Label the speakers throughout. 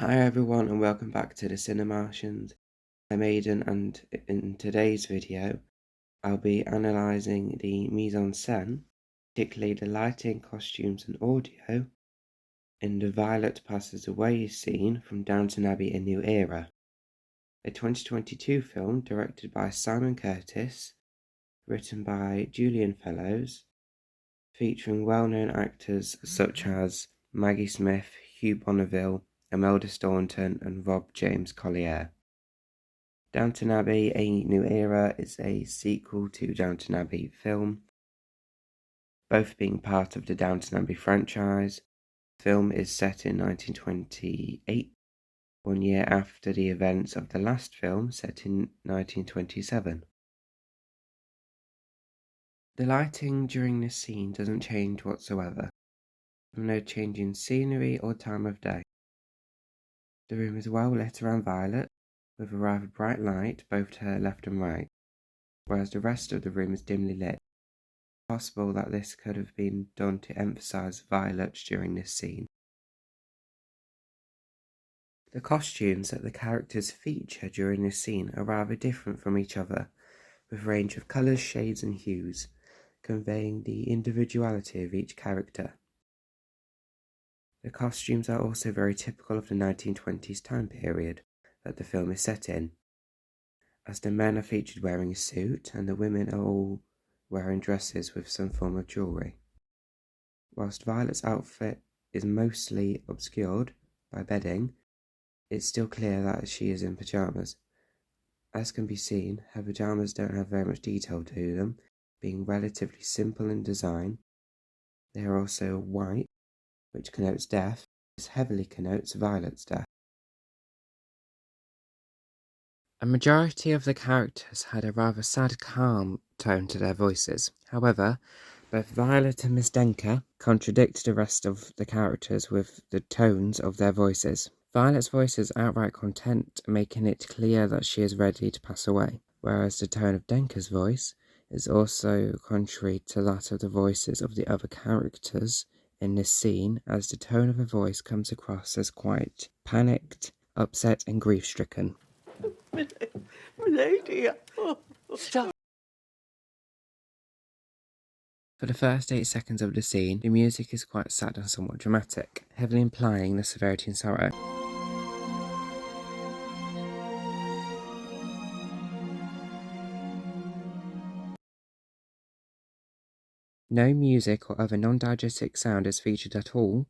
Speaker 1: Hi everyone and welcome back to the Cinemartians. I'm Aiden and in today's video I'll be analysing the mise-en-scène, particularly the lighting, costumes and audio, in the Violet Passes Away scene from Downton Abbey: A New Era, a 2022 film directed by Simon Curtis, written by Julian Fellowes, featuring well-known actors such as Maggie Smith, Hugh Bonneville, Imelda Staunton and Rob James Collier. Downton Abbey: A New Era is a sequel to Downton Abbey film, both being part of the Downton Abbey franchise. The film is set in 1928, 1 year after the events of the last film set in 1927. The lighting during this scene doesn't change whatsoever, with no change in scenery or time of day. The room is well lit around Violet, with a rather bright light both to her left and right, whereas the rest of the room is dimly lit. It's possible that this could have been done to emphasise Violet during this scene. The costumes that the characters feature during this scene are rather different from each other, with a range of colours, shades and hues, conveying the individuality of each character. The costumes are also very typical of the 1920s time period that the film is set in, as the men are featured wearing a suit and the women are all wearing dresses with some form of jewellery. Whilst Violet's outfit is mostly obscured by bedding, it's still clear that she is in pyjamas. As can be seen, her pyjamas don't have very much detail to them, being relatively simple in design. They are also white, which connotes death. This heavily connotes Violet's death. A majority of the characters had a rather sad, calm tone to their voices. However, both Violet and Miss Denker contradict the rest of the characters with the tones of their voices. Violet's voice is outright content, making it clear that she is ready to pass away, whereas the tone of Denker's voice is also contrary to that of the voices of the other characters in this scene, as the tone of her voice comes across as quite panicked, upset and grief-stricken.
Speaker 2: Milady,
Speaker 1: Stop. For the first 8 seconds of the scene, the music is quite sad and somewhat dramatic, heavily implying the severity and sorrow. No music or other non-diegetic sound is featured at all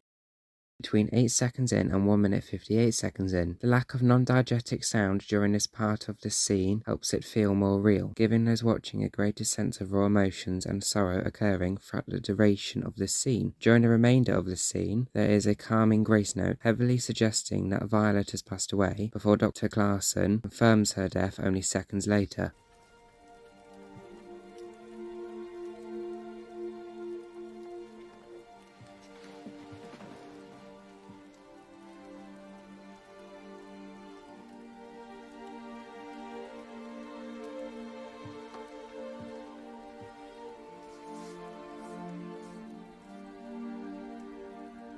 Speaker 1: between 8 seconds in and 1 minute 58 seconds in. The lack of non-diegetic sound during this part of the scene helps it feel more real, giving those watching a greater sense of raw emotions and sorrow occurring throughout the duration of this scene. During the remainder of the scene, there is a calming grace note, heavily suggesting that Violet has passed away, before Dr. Clarkson confirms her death only seconds later.